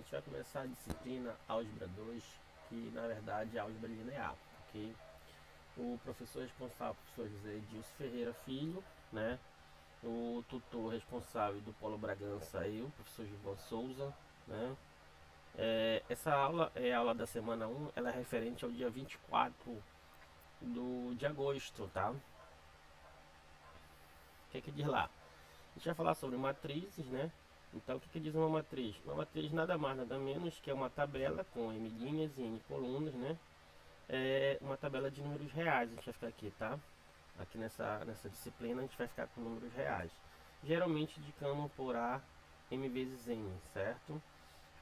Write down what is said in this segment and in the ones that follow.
gente vai começar a disciplina Álgebra 2, que na verdade é Álgebra linear, ok? O professor responsável, o professor José Edilson Ferreira Filho, né? O tutor responsável do Polo Bragança, eu, professor Gilvan Souza, né? Essa aula é a aula da semana 1, ela é referente ao dia 24 de agosto, tá? O que diz lá? A gente vai falar sobre matrizes, né? Então, o que diz uma matriz? Uma matriz nada mais, nada menos que é uma tabela com M linhas e N colunas, né? É uma tabela de números reais, a gente vai ficar aqui, tá? Aqui nessa disciplina a gente vai ficar com números reais. Geralmente indicando por A, M vezes N, certo?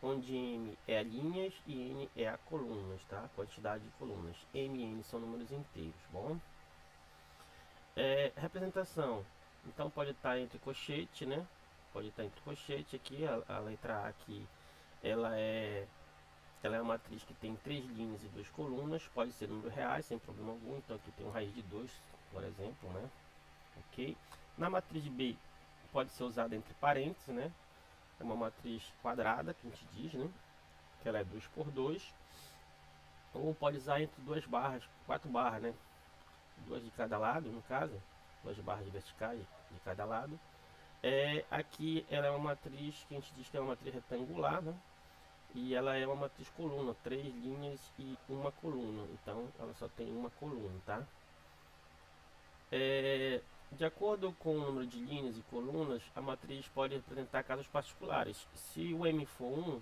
Onde M é a linhas e N é a colunas, tá? Quantidade de colunas. M e N são números inteiros, bom? Representação. Então pode estar entre colchete, né? Pode estar entre colchete aqui, a letra A aqui, ela é uma matriz que tem 3 linhas e 2 colunas, pode ser números reais, sem problema algum, então aqui tem um raiz de 2, por exemplo, né? Ok? Na matriz B, pode ser usada entre parênteses, né? É uma matriz quadrada, que a gente diz, né? Que ela é 2 por 2, ou pode usar entre duas barras, 4 barras, né? Duas de cada lado, no caso, duas barras verticais de cada lado. Aqui ela é uma matriz que a gente diz que é uma matriz retangular, né? E ela é uma matriz coluna, 3 linhas e uma coluna, então ela só tem uma coluna, tá? De acordo com o número de linhas e colunas, a matriz pode representar casos particulares. Se o M for 1,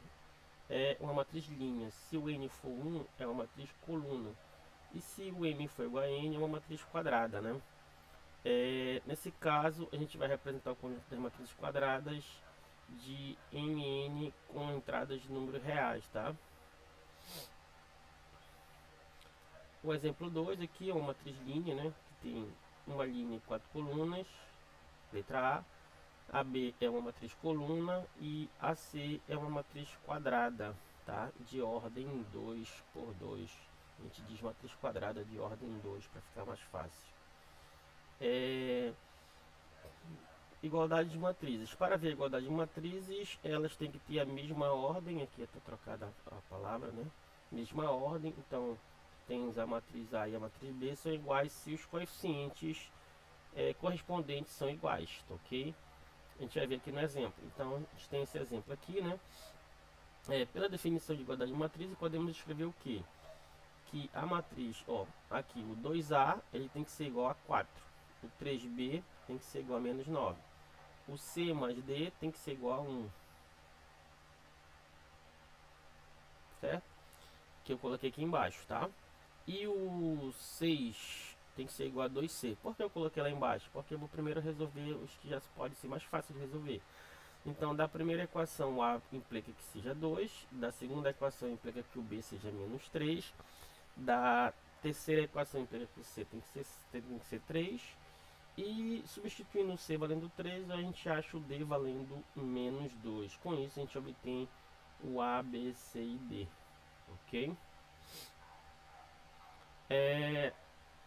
é uma matriz linha. Se o N for 1, é uma matriz coluna. E se o M for igual a N, é uma matriz quadrada, né? Nesse caso, a gente vai representar o conjunto das matrizes quadradas de MN com entradas de números reais, tá? O exemplo 2 aqui é uma matriz linha, né? Que tem uma linha e 4 colunas, letra A. A B é uma matriz coluna e a C é uma matriz quadrada, tá? De ordem 2 por 2. A gente diz matriz quadrada de ordem 2 para ficar mais fácil. Igualdade de matrizes. Para ver a igualdade de matrizes, elas têm que ter a mesma ordem. Aqui está trocada a palavra, né? Mesma ordem. Então, temos a matriz A e a matriz B são iguais se os coeficientes correspondentes são iguais, tá, ok? A gente vai ver aqui no exemplo. Então, a gente tem esse exemplo aqui, né? Pela definição de igualdade de matrizes, podemos escrever o quê? Que a matriz, ó, aqui o 2A ele tem que ser igual a 4. O 3B tem que ser igual a menos 9. O C mais D tem que ser igual a 1. Certo? Que eu coloquei aqui embaixo, tá? E o 6 tem que ser igual a 2C. Por que eu coloquei lá embaixo? Porque eu vou primeiro resolver os que já pode ser mais fácil de resolver. Então, da primeira equação, o A implica que seja 2. Da segunda equação, implica que o B seja menos 3. Da terceira equação, implica que o C tem que ser 3. E substituindo o C valendo 3, a gente acha o D valendo menos 2. Com isso, a gente obtém o A, B, C e D. Ok?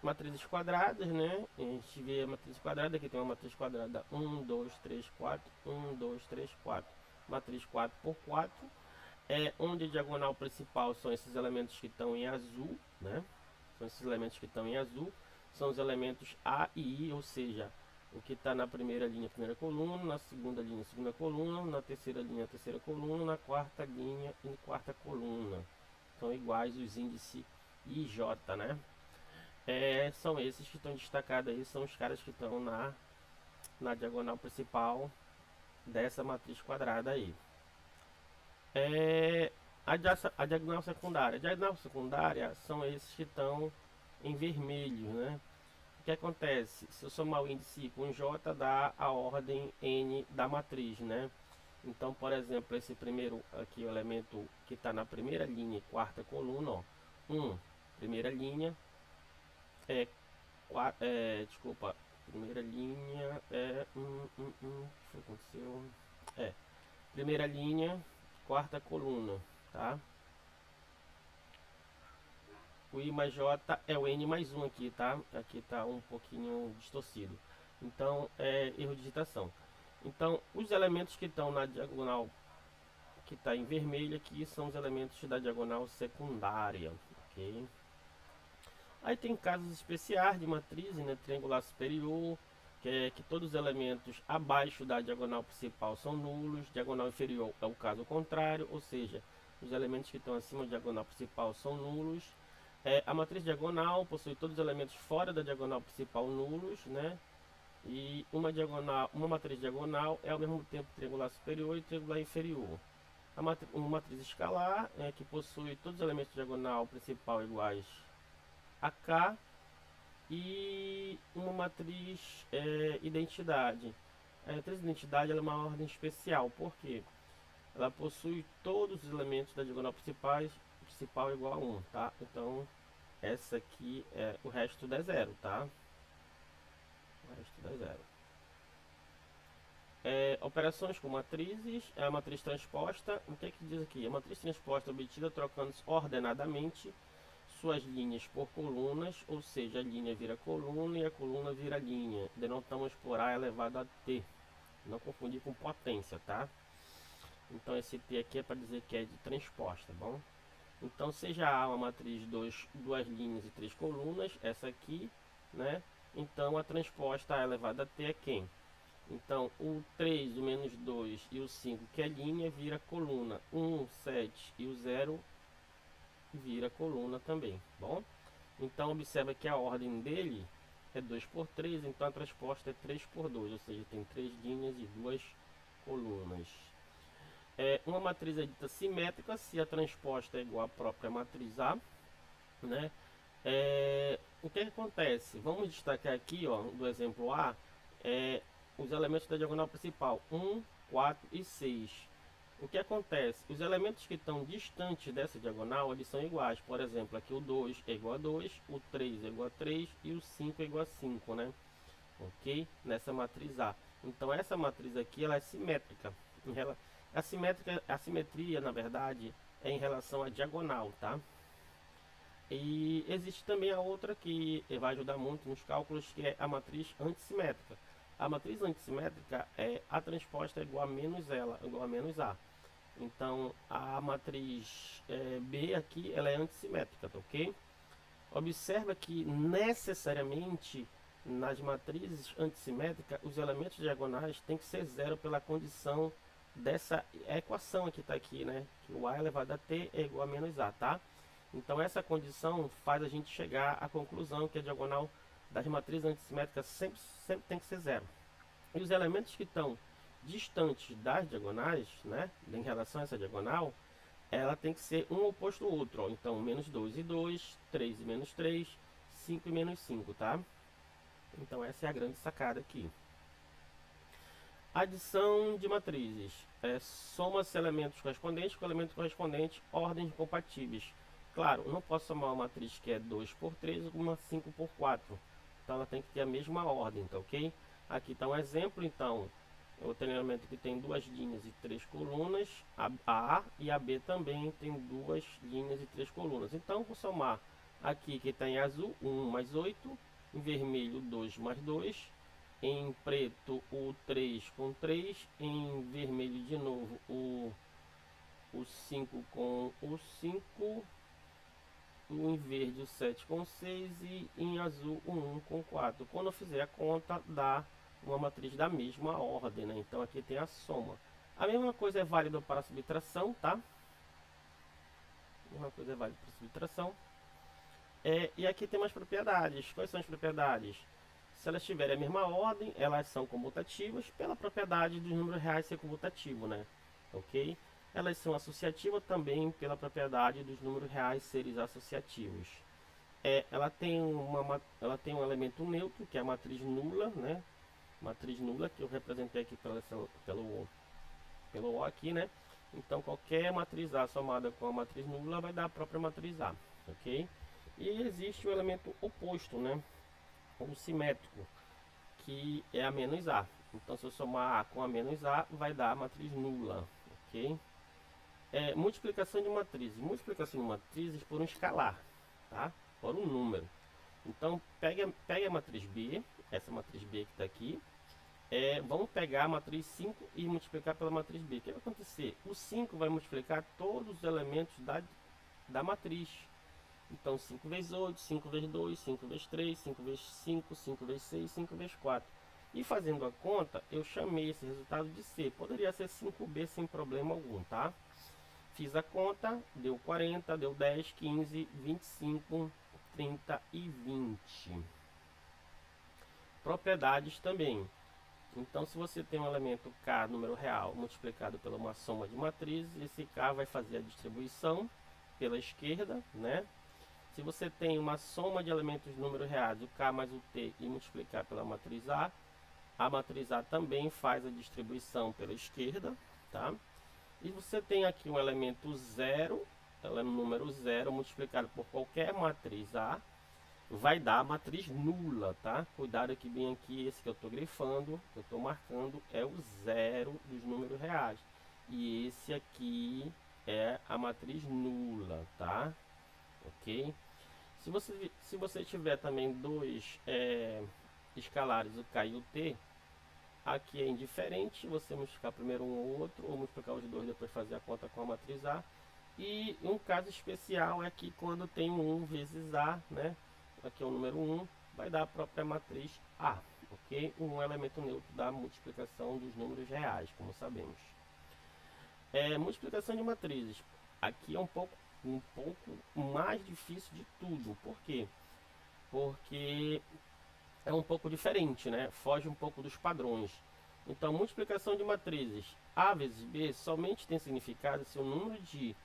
Matrizes quadradas, né? A gente vê a matriz quadrada, aqui tem uma matriz quadrada 1, 2, 3, 4, 1, 2, 3, 4. Matriz 4 por 4, onde a diagonal principal são esses elementos que estão em azul, né? São esses elementos que estão em azul, são os elementos A e I, ou seja, o que está na primeira linha, primeira coluna, na segunda linha, segunda coluna, na terceira linha, terceira coluna, na quarta linha e quarta coluna. São iguais os índices I e J, né? São esses que estão destacados aí, são os caras que estão na diagonal principal dessa matriz quadrada aí. A diagonal secundária. A diagonal secundária são esses que estão em vermelho, né? O que acontece? Se eu somar o índice I com J, dá a ordem N da matriz, né? Então, por exemplo, esse primeiro aqui, o elemento que está na primeira linha e quarta coluna, ó, 1, primeira linha, desculpa, primeira linha o que aconteceu? Primeira linha, quarta coluna, tá? O I mais J é o N mais 1 aqui, tá? Aqui tá um pouquinho distorcido. Então, erro de digitação. Então, os elementos que estão na diagonal, que está em vermelho aqui são os elementos da diagonal secundária, ok? Aí tem casos especiais de matriz, né, triangular superior, que é que todos os elementos abaixo da diagonal principal são nulos, diagonal inferior é o caso contrário, ou seja, os elementos que estão acima da diagonal principal são nulos. A matriz diagonal possui todos os elementos fora da diagonal principal nulos, né? E uma matriz diagonal é ao mesmo tempo triangular superior e triangular inferior. Uma matriz escalar que possui todos os elementos diagonal principal iguais a K, e uma matriz identidade. A matriz identidade ela é uma ordem especial, porque ela possui todos os elementos da diagonal principal igual a 1, tá? Então essa aqui o resto é zero, tá? O resto é zero. Operações com matrizes, a matriz transposta, o que é que diz aqui? A matriz transposta obtida trocando ordenadamente suas linhas por colunas, ou seja, a linha vira coluna e a coluna vira linha. Denotamos por A elevado a T. Não confundir com potência, tá? Então esse T aqui é para dizer que é de transposta, tá bom? Então seja A uma matriz duas linhas e 3 colunas, essa aqui, né? Então a transposta A elevado a T é quem? Então o 3, o menos 2 e o 5, que é linha, vira coluna. 1, 7 e o 0 vira coluna também, bom? Então observa que a ordem dele é 2 por 3, então a transposta é 3 por 2, ou seja, tem 3 linhas e 2 colunas. Uma matriz é dita simétrica se a transposta é igual à própria matriz A, né? O que acontece? Vamos destacar aqui, ó, do exemplo A, os elementos da diagonal principal, 1, 4 e 6. O que acontece? Os elementos que estão distantes dessa diagonal, eles são iguais. Por exemplo, aqui o 2 é igual a 2, o 3 é igual a 3 e o 5 é igual a 5, né? Ok? Nessa matriz A. Então essa matriz aqui, ela é simétrica. A simetria, na verdade, é em relação à diagonal, tá? E existe também a outra que vai ajudar muito nos cálculos, que é a matriz antissimétrica. A matriz antissimétrica é a transposta é igual a menos A. Então a matriz B aqui ela é antissimétrica, tá ok? Observa que necessariamente nas matrizes antissimétricas os elementos diagonais têm que ser zero pela condição dessa equação que está aqui, né? Que o A elevado a T é igual a menos A, tá? Então essa condição faz a gente chegar à conclusão que a diagonal das matrizes antissimétricas sempre tem que ser zero. E os elementos que estão distantes das diagonais, né, em relação a essa diagonal, ela tem que ser um oposto ao outro. Ó. Então, menos 2 e 2, 3 e menos 3, 5 e menos 5, tá? Então, essa é a grande sacada aqui. Adição de matrizes. Soma-se elementos correspondentes com elementos correspondentes, ordens compatíveis. Claro, não posso somar uma matriz que é 2 por 3 com uma 5 por 4. Então, ela tem que ter a mesma ordem, tá ok? Aqui está um exemplo, então, o treinamento que tem 2 linhas e 3 colunas, a A e a B também tem 2 linhas e 3 colunas. Então, vou somar aqui que está em azul, 1 mais 8, em vermelho 2 mais 2, em preto o 3 com 3, em vermelho de novo o 5 com o 5, em verde o 7 com 6 e em azul o 1 com 4. Quando eu fizer a conta, dá uma matriz da mesma ordem, né? Então aqui tem a soma. A mesma coisa é válida para a subtração, tá? A mesma coisa é válida para a subtração. E aqui tem umas propriedades. Quais são as propriedades? Se elas tiverem a mesma ordem, elas são comutativas pela propriedade dos números reais ser comutativo, né? Ok? Elas são associativas também pela propriedade dos números reais seres associativos. Ela tem um elemento neutro, que é a matriz nula, né? Matriz nula, que eu representei aqui pelo O aqui, né? Então, qualquer matriz A somada com a matriz nula vai dar a própria matriz A, ok? E existe o elemento oposto, né? O simétrico, que é a menos A. Então, se eu somar A com a menos A, vai dar a matriz nula, ok? Multiplicação de matrizes. Multiplicação de matrizes por um escalar, tá? Por um número. Então, pegue a matriz B, essa matriz B que está aqui, vamos pegar a matriz 5 e multiplicar pela matriz B. O que vai acontecer? O 5 vai multiplicar todos os elementos da matriz. Então 5 vezes 8, 5 vezes 2, 5 vezes 3, 5 vezes 5, 5 vezes 6, 5 vezes 4. E fazendo a conta, eu chamei esse resultado de C. Poderia ser 5B sem problema algum, tá? Fiz a conta, deu 40, deu 10, 15, 25, 30 e 20. Propriedades também. Então, se você tem um elemento K, número real, multiplicado pela uma soma de matrizes, esse K vai fazer a distribuição pela esquerda, né? Se você tem uma soma de elementos de número reais, o K mais o T, e multiplicar pela matriz a matriz A também faz a distribuição pela esquerda, tá? E você tem aqui um elemento 0, número 0, multiplicado por qualquer matriz A, vai dar a matriz nula, tá? Cuidado aqui, bem aqui, esse que eu estou grifando, que eu estou marcando, é o 0 dos números reais. E esse aqui é a matriz nula, tá? Ok? Se você tiver também dois escalares, o K e o T, aqui é indiferente, você multiplicar primeiro um ou outro, ou multiplicar os dois, depois fazer a conta com a matriz A. E um caso especial é que quando tem um 1 vezes A, né? Aqui é o número 1, vai dar a própria matriz A, ok? Um elemento neutro da multiplicação dos números reais, como sabemos. Multiplicação de matrizes. Aqui é um pouco mais difícil de tudo. Por quê? Porque é um pouco diferente, né? Foge um pouco dos padrões. Então, multiplicação de matrizes A vezes B somente tem significado se o número de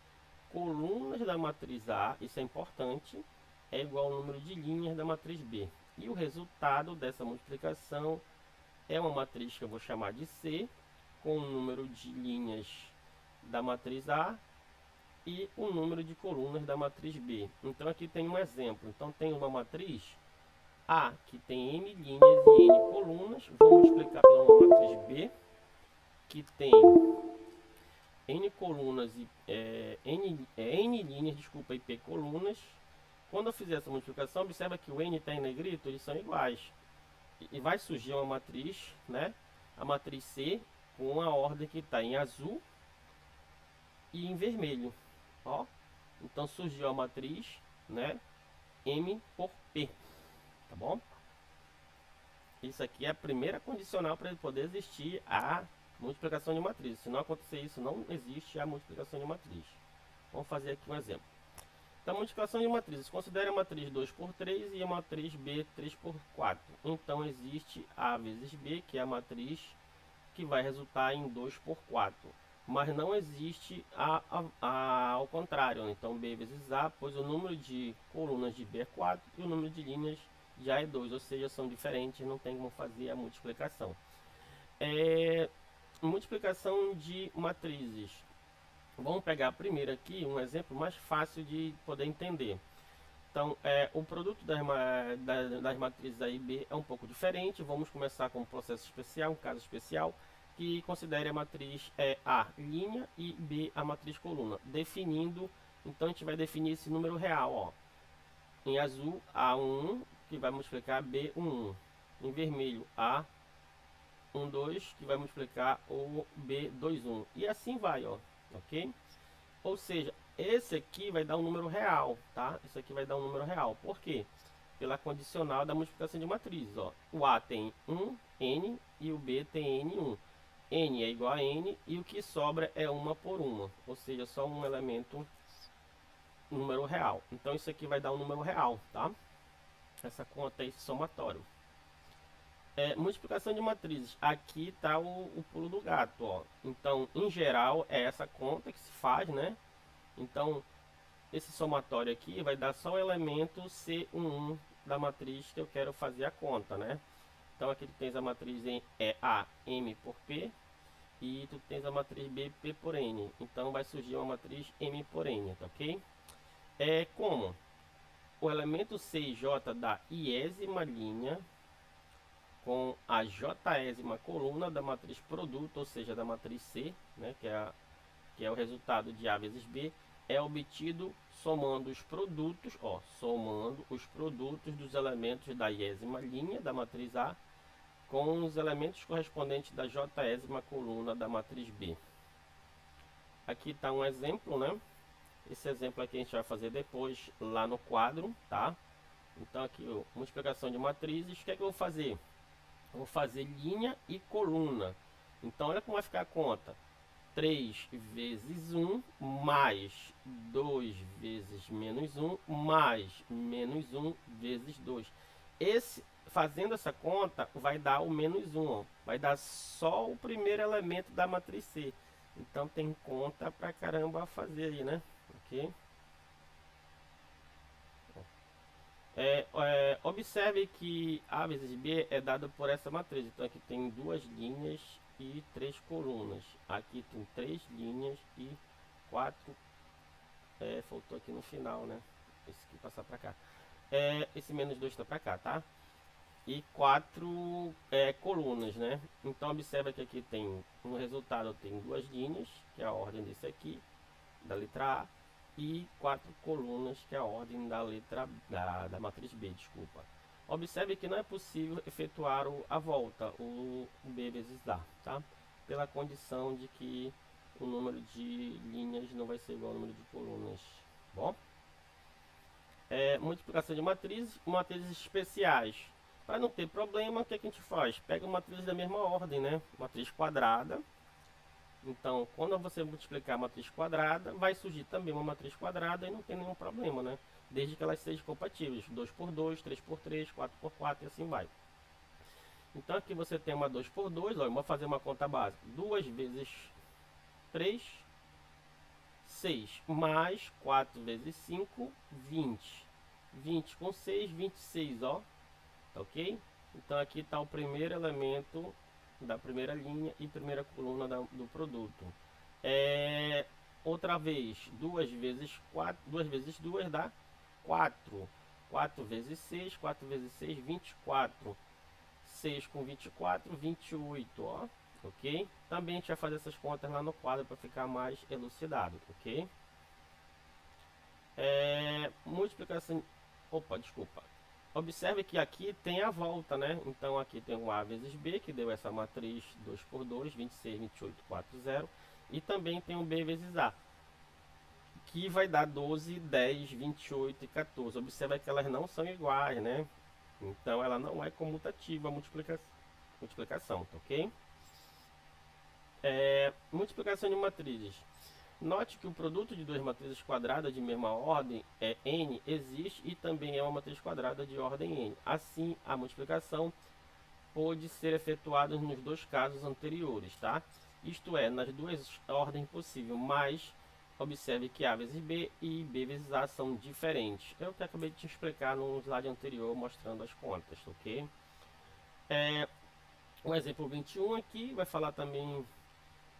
colunas da matriz A, isso é importante, é igual ao número de linhas da matriz B. E o resultado dessa multiplicação é uma matriz que eu vou chamar de C, com o número de linhas da matriz A e o número de colunas da matriz B. Então aqui tem um exemplo. Então tem uma matriz A que tem N linhas e N colunas. Vou multiplicar pela uma matriz B que tem N colunas e N linhas, desculpa, e P colunas. Quando eu fizer essa multiplicação, observa que o N está em negrito, eles são iguais. E vai surgir uma matriz, né? A matriz C com a ordem que está em azul e em vermelho. Ó, então surgiu a matriz, né? M por P, tá bom? Isso aqui é a primeira condicional para poder existir a multiplicação de matriz. Se não acontecer isso, não existe a multiplicação de matriz. Vamos fazer aqui um exemplo. Então, multiplicação de matrizes. Considere a matriz 2 por 3 e a matriz B 3 por 4. Então, existe A vezes B, que é a matriz que vai resultar em 2 por 4. Mas não existe ao contrário. Então, B vezes A, pois o número de colunas de B é 4 e o número de linhas já é 2. Ou seja, são diferentes, não tem como fazer a multiplicação. Multiplicação de matrizes. Vamos pegar primeiro aqui um exemplo mais fácil de poder entender. Então, o produto das matrizes A e B é um pouco diferente. Vamos começar com um processo especial, um caso especial, que considere a matriz A linha e B a matriz coluna. Definindo, então a gente vai definir esse número real, ó. Em azul, A1, que vai multiplicar B11. Em vermelho, A12, que vai multiplicar o B21. E assim vai, ó. Ok? Ou seja, esse aqui vai dar um número real, tá? Isso aqui vai dar um número real. Por quê? Pela condicional da multiplicação de matrizes, ó. O A tem 1, N, e o B tem N1. N é igual a N, e o que sobra é 1 por 1. Ou seja, só um elemento, número real. Então, isso aqui vai dar um número real, tá? Essa conta é esse somatório. Multiplicação de matrizes. Aqui está o pulo do gato, ó. Então, em geral, é essa conta que se faz, né? Então, esse somatório aqui vai dar só o elemento C11 da matriz que eu quero fazer a conta, né? Então, aqui tu tens a matriz A, M por P, e tu tens a matriz B, P por N. Então, vai surgir uma matriz M por N, tá ok? Como o elemento C e J dá iésima linha com a jésima coluna da matriz produto, ou seja, da matriz C, né, que é o resultado de A vezes B, é obtido somando os produtos, ó, somando os produtos dos elementos da iésima linha da matriz A com os elementos correspondentes da j.ª coluna da matriz B. Aqui está um exemplo, né? Esse exemplo aqui a gente vai fazer depois lá no quadro, tá? Então aqui, ó, multiplicação de matrizes. O que é que eu vou fazer? Eu vou fazer linha e coluna. Então olha como vai ficar a conta. 3 vezes 1 mais 2 vezes menos 1 mais menos 1 vezes 2. Fazendo essa conta vai dar o menos 1, ó. Vai dar só o primeiro elemento da matriz C. Então tem conta pra caramba a fazer aí, né? Ok? Observe que A vezes B é dado por essa matriz. Então aqui tem 2 linhas e 3 colunas. Aqui tem 3 linhas e 4. Faltou aqui no final, né? Esse aqui passar para cá. Esse menos 2 está para cá, tá? E 4 colunas, né? Então observa que aqui tem no resultado tem 2 linhas, que é a ordem desse aqui, da letra A, e 4 colunas, que é a ordem da letra da matriz B, desculpa. Observe que não é possível efetuar a volta, o B vezes A, tá? Pela condição de que o número de linhas não vai ser igual ao número de colunas. Bom? Multiplicação de matrizes especiais. Para não ter problema, o que a gente faz? Pega matrizes da mesma ordem, né? Matriz quadrada. Então, quando você multiplicar a matriz quadrada, vai surgir também uma matriz quadrada e não tem nenhum problema, né? Desde que elas sejam compatíveis. 2 por 2, 3 por 3, 4 por 4 e assim vai. Então, aqui você tem uma 2 por 2. Ó, eu vou fazer uma conta básica. 2 vezes 3, 6. Mais 4 vezes 5, 20. 20 com 6, 26, ó. Tá ok? Então, aqui está o primeiro elemento da primeira linha e primeira coluna do produto. Outra vez, 2 vezes 4, 2 vezes 2 dá 4. 4 vezes 6, 4 vezes 6, 24. 6 com 24, 28, ó. Ok? Também a gente vai fazer essas contas lá no quadro para ficar mais elucidado, ok? Multiplicação... Opa, desculpa. Observe que aqui tem a volta, né? Então aqui tem o A vezes B, que deu essa matriz 2 por 2, 26, 28, 4, 0. E também tem o B vezes A, que vai dar 12, 10, 28 e 14. Observe que elas não são iguais, né? Então ela não é comutativa a multiplicação, tá ok? Multiplicação de matrizes. Note que o produto de duas matrizes quadradas de mesma ordem, n, existe e também é uma matriz quadrada de ordem n. Assim, a multiplicação pode ser efetuada nos dois casos anteriores, tá? Isto é, nas duas ordens possíveis, mas observe que A vezes B e B vezes A são diferentes. Eu que acabei de te explicar no slide anterior, mostrando as contas, ok? O exemplo 21 aqui vai falar também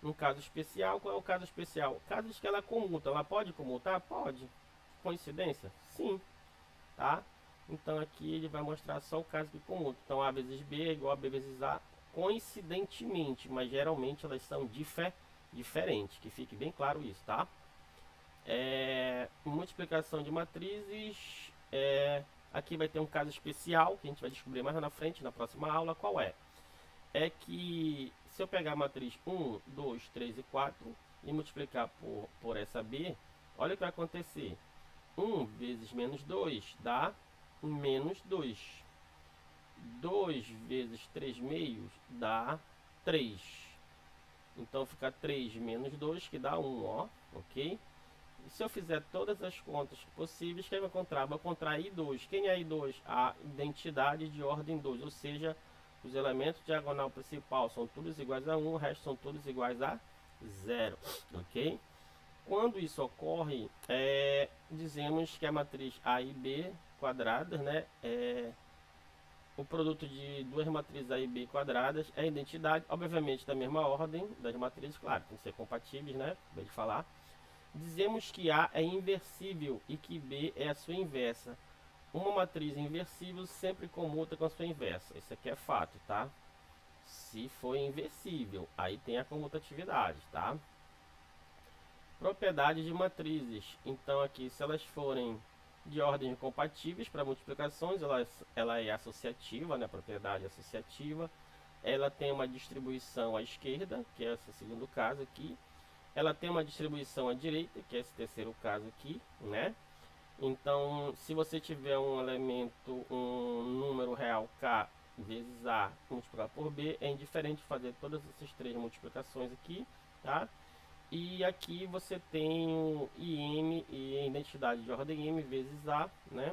um caso especial. Qual é o caso especial? Casos que ela comuta. Ela pode comutar? Pode. Coincidência? Sim. Tá? Então aqui ele vai mostrar só o caso que comuta. Então A vezes B é igual a B vezes A coincidentemente, mas geralmente elas são diferentes. Que fique bem claro isso, tá? Multiplicação de matrizes. Aqui vai ter um caso especial que a gente vai descobrir mais na frente, na próxima aula. Qual é? É que se eu pegar a matriz 1, 2, 3 e 4 e multiplicar por essa B, olha o que vai acontecer. 1 vezes menos 2 dá menos 2. 2 vezes 3 meios dá 3. Então fica 3 menos 2 que dá 1, ó, ok? E se eu fizer todas as contas possíveis, quem vai encontrar? Vou encontrar I2. Quem é I2? A identidade de ordem 2, ou seja, os elementos diagonal principal são todos iguais a 1, o resto são todos iguais a 0, ok? Quando isso ocorre, dizemos que a matriz A e B quadradas, né, o produto de duas matrizes A e B quadradas é a identidade, obviamente da mesma ordem das matrizes, claro, tem que ser compatíveis, né, acabei de falar. Dizemos que A é inversível e que B é a sua inversa. Uma matriz inversível sempre comuta com a sua inversa. Isso aqui é fato, tá? Se for inversível, aí tem a comutatividade, tá? Propriedades de matrizes. Então aqui, se elas forem de ordem compatíveis para multiplicações, ela é associativa, né? Propriedade associativa. ela tem uma distribuição à esquerda, que é esse segundo caso aqui. Ela tem uma distribuição à direita, que é esse terceiro caso aqui, né? Então, se você tiver um elemento, um número real k vezes a multiplicado por b, é indiferente fazer todas essas três multiplicações aqui, tá? E aqui você tem o IM e a identidade de ordem M vezes A, né?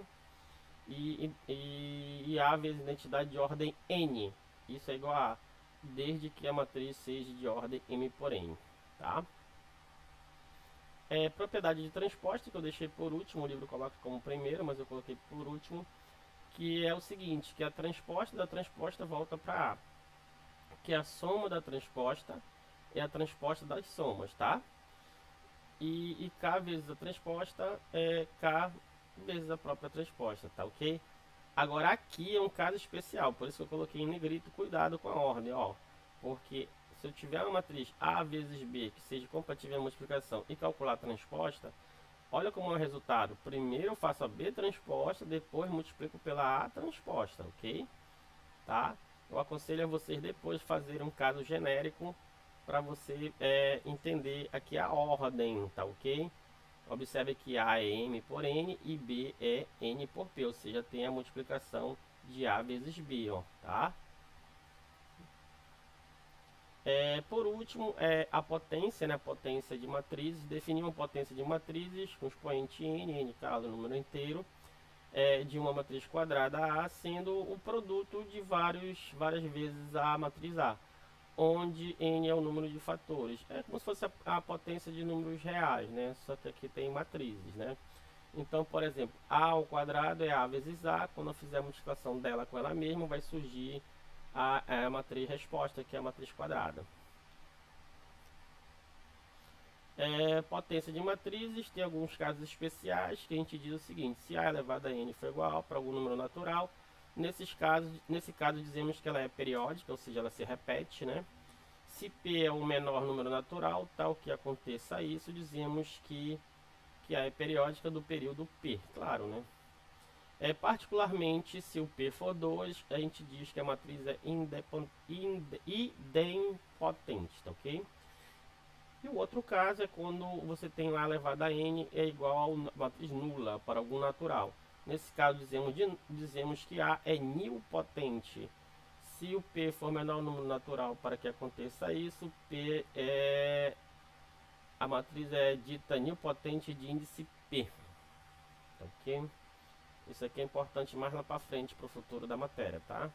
E A vezes identidade de ordem N. Isso é igual a A, desde que a matriz seja de ordem M por N, tá? Propriedade de transposta, que eu deixei por último, o livro coloca como primeiro, mas eu coloquei por último, que é o seguinte, que a transposta da transposta volta para A, que a soma da transposta é a transposta das somas, tá? E K vezes a transposta é K vezes a própria transposta, tá ok? Agora aqui é um caso especial, por isso que eu coloquei em negrito, cuidado com a ordem, ó. Porque se eu tiver uma matriz A vezes B que seja compatível à multiplicação e calcular a transposta, olha como é o resultado. Primeiro eu faço a B transposta, depois multiplico pela A transposta, ok? Tá? Eu aconselho a vocês depois fazerem um caso genérico para você entender aqui a ordem, tá ok? Observe que A é M por N e B é N por P, ou seja, tem a multiplicação de A vezes B, ó, tá? Por último, a potência, né? A potência de matrizes. Definir uma potência de matrizes com expoente N, N caso número inteiro, de uma matriz quadrada A, sendo o produto de várias vezes a matriz A, onde N é o número de fatores. É como se fosse a potência de números reais, né? Só que aqui tem matrizes, né? Então, por exemplo, A ao quadrado é A vezes A. Quando eu fizer a multiplicação dela com ela mesma, vai surgir a matriz resposta, que é a matriz quadrada. Potência de matrizes, tem alguns casos especiais que a gente diz o seguinte: se A elevado a N for igual para algum número natural, nesse caso dizemos que ela é periódica, ou seja, ela se repete, né? Se P é o menor número natural, tal que aconteça isso, dizemos que A é periódica do período P, claro, né? Particularmente, se o P for 2, a gente diz que a matriz é idempotente, tá ok? E o outro caso é quando você tem A elevado a N é igual a matriz nula para algum natural. Nesse caso, dizemos que A é nilpotente. Se o P for menor número natural para que aconteça isso, a matriz é dita nilpotente de índice P. Tá ok? Isso aqui é importante mais lá para frente para o futuro da matéria, tá?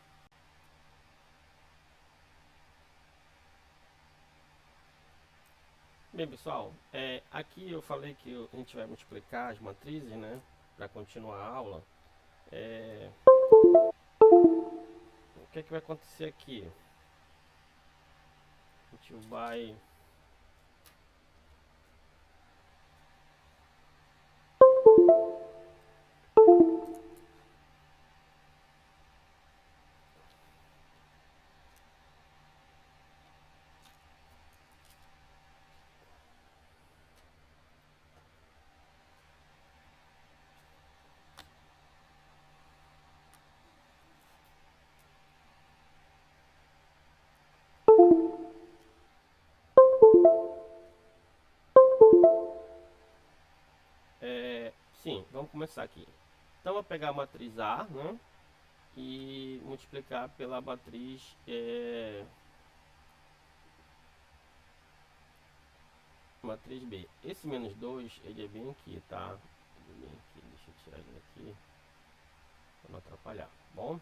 Bem, pessoal, aqui eu falei que a gente vai multiplicar as matrizes, né? Para continuar a aula. O que é que vai acontecer aqui? A gente vai... sim, vamos começar aqui. Então, eu vou pegar a matriz A, né? E multiplicar pela matriz... matriz B. Esse menos 2, ele é bem aqui, tá? Ele é bem aqui. Deixa eu tirar ele aqui para não atrapalhar. Bom,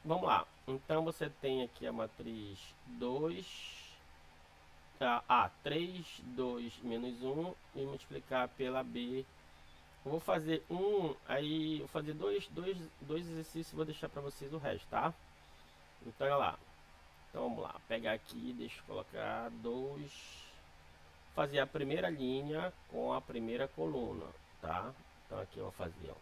vamos lá. Então você tem aqui a matriz 2, 3, 2 menos 1 e multiplicar pela B. Eu vou fazer aí vou fazer dois exercícios, vou deixar para vocês o resto, tá? Então olha lá. Então vamos lá, pegar aqui, deixa eu colocar 2, fazer a primeira linha com a primeira coluna, tá? Então aqui eu vou fazer, ó.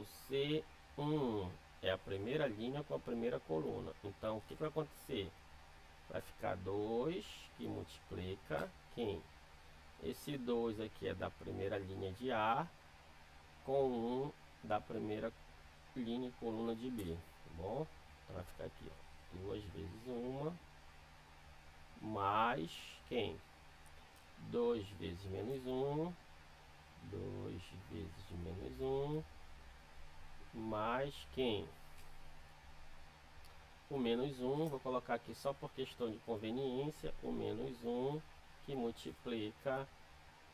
O C1 é a primeira linha com a primeira coluna. Então o que vai acontecer? Vai ficar 2 que multiplica quem? Esse 2 aqui é da primeira linha de A com 1 da primeira linha e coluna de B, tá bom? Então vai ficar aqui, ó, 2 vezes 1 mais quem? 2 vezes menos 1, 2 vezes menos 1, mais quem? O menos 1, vou colocar aqui só por questão de conveniência, o menos 1 que multiplica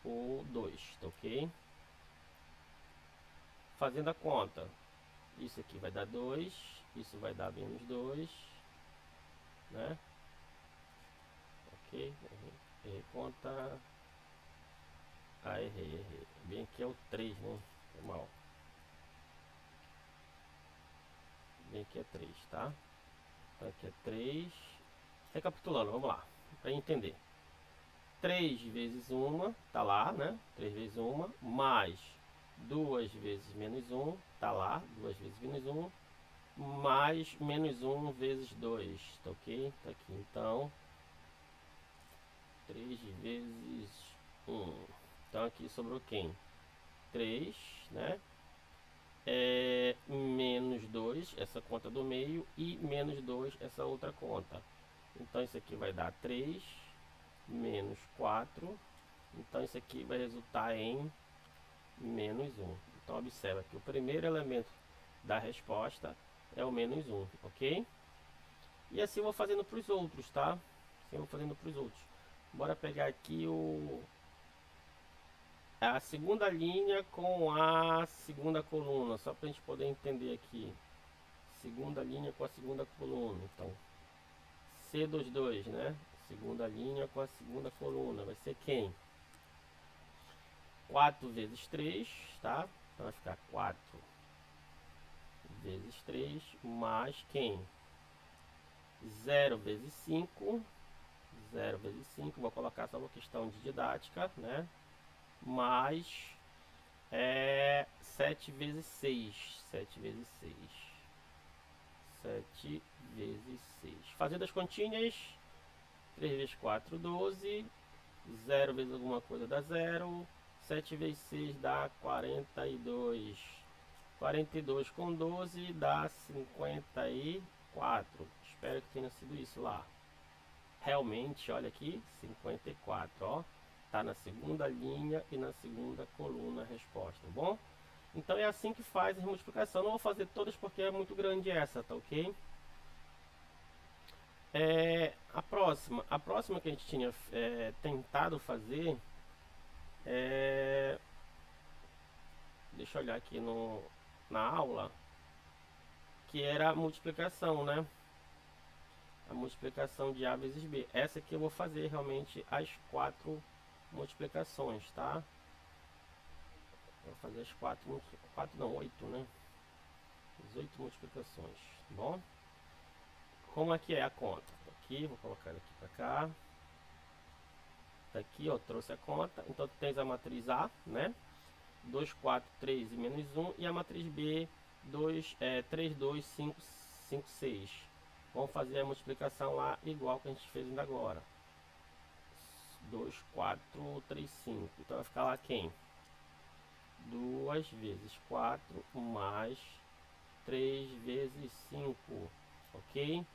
o 2, tá ok? Fazendo a conta, isso aqui vai dar 2, isso vai dar menos 2, né? Ok, errei conta. Ah, errei. Bem aqui é o 3, né? Foi mal. Bem aqui é 3, tá? Então aqui é 3. Recapitulando, vamos lá, para entender. 3 vezes 1, tá lá, né? 3 vezes 1, mais 2 vezes menos 1, tá lá, 2 vezes menos 1, mais menos 1 vezes 2, tá ok? Tá aqui, então, 3 vezes 1. Então aqui sobrou quem? 3, né? Menos 2, essa conta do meio, e menos 2, essa outra conta. Então isso aqui vai dar 3 menos 4. Então isso aqui vai resultar em menos 1. Então observa que o primeiro elemento da resposta é o menos 1, ok? E assim eu vou fazendo para os outros, tá? Assim eu vou fazendo para os outros. Bora pegar aqui a segunda linha com a segunda coluna, só para a gente poder entender aqui. Segunda linha com a segunda coluna. Então, C22, né? Segunda linha com a segunda coluna. Vai ser quem? 4 vezes 3, tá? Então vai ficar 4 vezes 3 mais quem? 0 vezes 5. 0 vezes 5, vou colocar só uma questão de didática, né? Mais 7 vezes 6. 7 vezes 6. 7 vezes 6. Fazendo as continhas, 3 vezes 4, 12. 0 vezes alguma coisa dá 0. 7 vezes 6 dá 42. 42 com 12 dá 54. Espero que tenha sido isso lá. Realmente, olha aqui, 54, ó. Tá na segunda linha e na segunda coluna a resposta, tá bom? Então é assim que faz a multiplicação. Não vou fazer todas porque é muito grande essa, tá ok? A próxima que a gente tinha tentado fazer deixa eu olhar aqui na aula, que era a multiplicação, né? A multiplicação de A vezes B. Essa aqui eu vou fazer realmente as 4 multiplicações, tá? Vou fazer as 4 não, 8, né? As 8 multiplicações, tá bom? Como é que é a conta? Tá aqui, vou colocar aqui para cá. Tá aqui, ó, trouxe a conta. Então tu tens a matriz A, né? 2, 4, 3 e menos 1. E a matriz B, 3, 2, 5, 5, 6. Vamos fazer a multiplicação lá igual que a gente fez ainda agora. 2, 4, 3, 5. Então vai ficar lá quem? 2 vezes 4 mais 3 vezes 5, ok?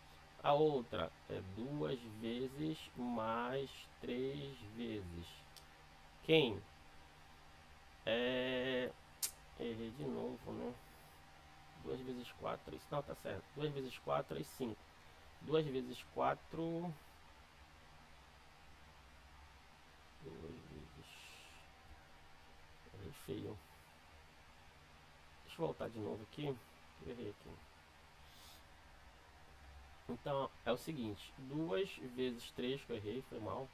A outra é 2 vezes mais 3 vezes. Quem? Errei de novo, né? 2 vezes 4, isso não, tá certo. 2 vezes 4 é 5. 2 vezes 4... 2 vezes... Errei feio. Deixa eu voltar de novo aqui. Eu errei aqui. Então, é o seguinte. 2 vezes 3, que eu errei, foi mal.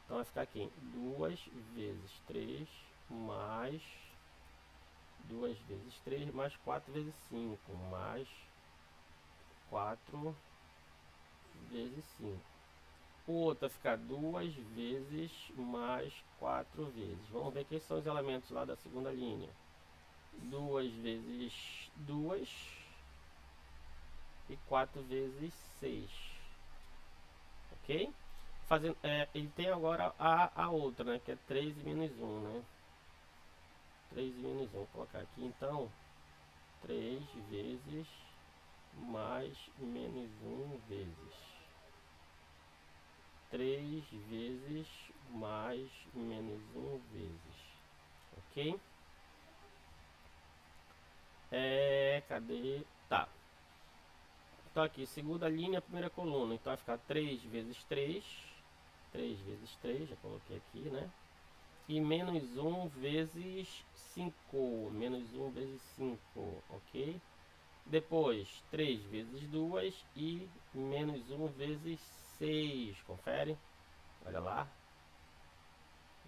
Então vai ficar aqui. 2 vezes 3 mais... 2 vezes 3 mais 4 vezes 5 mais 4 vezes 5. O outro vai ficar 2 vezes mais 4 vezes. Vamos ver quem são os elementos lá da segunda linha. 2 vezes 2 e 4 vezes 6. Ok? Fazendo, ele tem agora a outra, né? Que é 3 e menos 1, né? 3 e menos 1. Vou colocar aqui então 3 vezes mais menos 1 vezes 3 vezes mais menos 1 vezes, ok? Cadê? Tá. Então aqui, segunda linha, primeira coluna. Então vai ficar 3 vezes 3. 3 vezes 3, já coloquei aqui, né? E menos 1 vezes 5. Menos 1 vezes 5, ok? Depois, 3 vezes 2 e menos 1 vezes 6. Confere? Olha lá.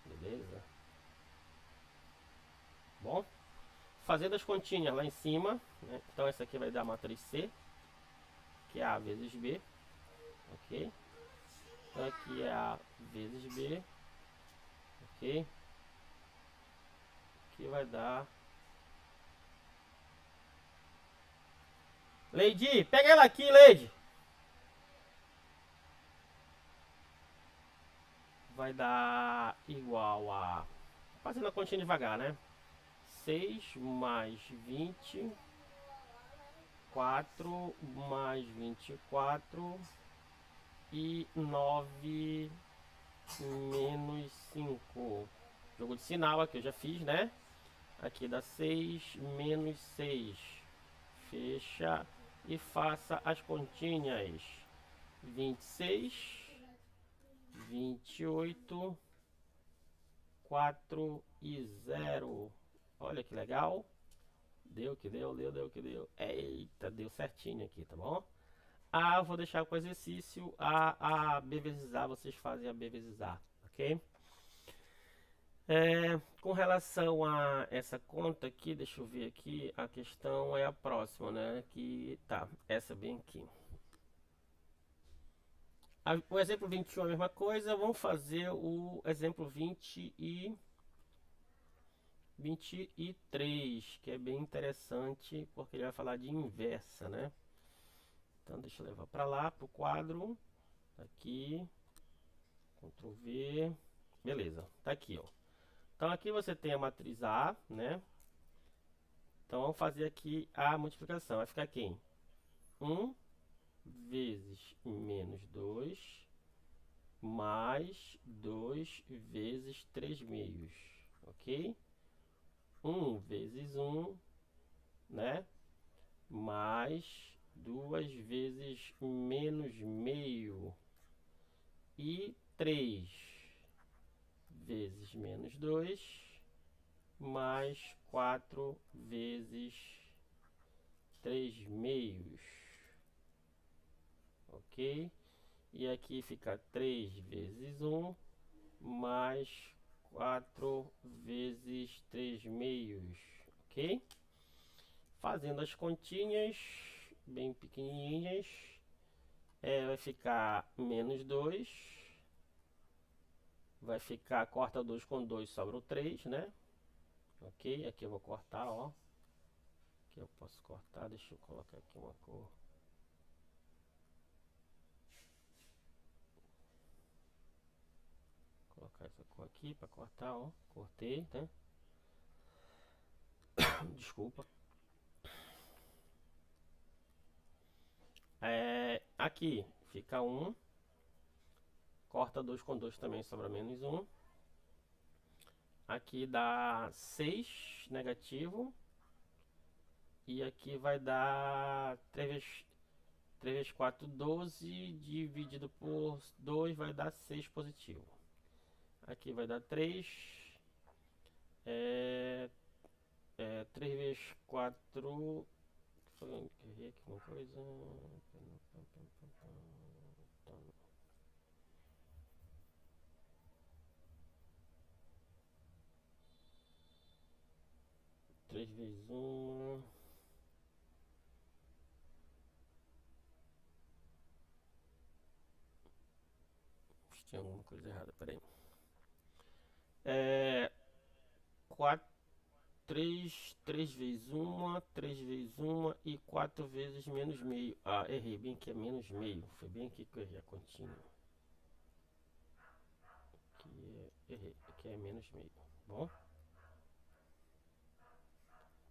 Beleza? Bom, fazendo as continhas lá em cima, né? Então essa aqui vai dar a matriz C, que é A vezes B, ok? Então aqui é A vezes B, ok? Que vai dar... Lady, pega ela aqui, Lady! Vai dar igual a... Fazendo a continha devagar, né? 6 mais 20, 4 mais 24 e 9 menos 5. Jogo de sinal aqui eu já fiz, né? Aqui dá 6 menos 6. Fecha e faça as continhas. 26, 28, 4 e 0. Olha que legal. Deu que deu, deu que deu. Eita, deu certinho aqui, tá bom? A vou deixar com o exercício. A B vezes A, vocês fazem a B vezes A, ok? Com relação a essa conta aqui, deixa eu ver aqui, a questão é a próxima, né? Que tá, essa bem aqui. O exemplo 21 é a mesma coisa, vamos fazer o exemplo 23, que é bem interessante, porque ele vai falar de inversa, né? Então deixa eu levar para lá, para o quadro, tá aqui, Ctrl V, beleza, tá aqui, ó. Então aqui você tem a matriz A, né? Então vamos fazer aqui a multiplicação, vai ficar quem? 1 vezes menos 2 mais 2 vezes 3 meios, ok? 1 vezes 1, né? Mais 2 vezes menos meio e 3 vezes menos 2 mais 4 vezes 3 meios, ok? E aqui fica 3 vezes 1 mais 4 vezes 3 meios, ok? Fazendo as continhas bem pequenininhas, vai ficar menos 2, vai ficar, corta 2 com 2, sobra o 3, né? Ok, aqui eu vou cortar, ó. Aqui eu posso cortar, deixa eu colocar aqui uma cor. Colocar essa cor aqui para cortar, ó. Cortei, né? Desculpa. Aqui fica 1. Corta 2 com 2 também, sobra menos 1. Aqui dá 6 negativo. E aqui vai dar 3 vezes 4, 12. Dividido por 2 vai dar 6 positivo. Aqui vai dar 3. 3 vezes 4. Errei aqui uma coisa. 3 vezes 1. Tem alguma coisa errada, peraí. 4, 3 vezes 1, 3 vezes 1 e 4 vezes menos meio. Ah, errei, bem que é menos meio. Foi bem aqui que eu errei a continha. Aqui é menos meio. Bom.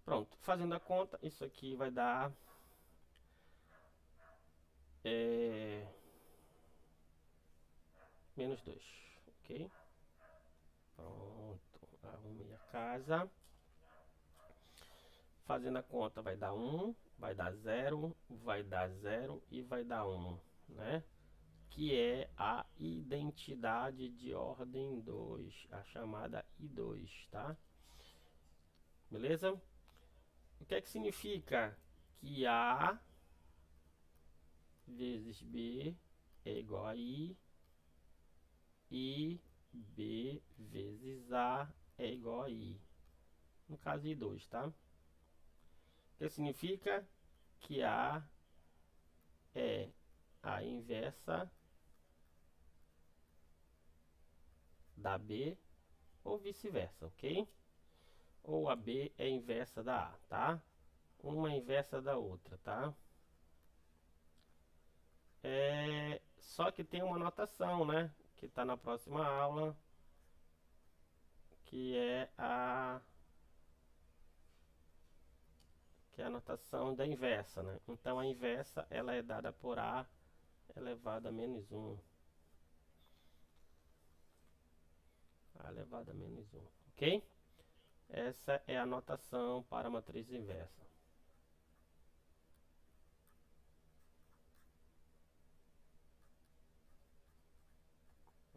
Pronto, fazendo a conta, isso aqui vai dar menos 2, ok? Pronto, arrumei a casa. Fazendo a conta vai dar 1, vai dar 0, vai dar 0 e vai dar 1, né? Que é a identidade de ordem 2, a chamada I2, tá? Beleza? O que é que significa que A vezes B é igual a I e B vezes A é igual a I? No caso, I2, tá? O que significa que A é a inversa da B ou vice-versa, ok? Ou a B é inversa da A, tá? Uma inversa da outra, tá? Só que tem uma notação, né? Que tá na próxima aula, que é a notação da inversa, né? Então a inversa ela é dada por A elevado a menos 1. A elevado a menos 1, ok? Essa é a notação para a matriz inversa.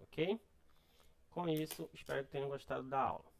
Ok? Com isso, espero que tenham gostado da aula.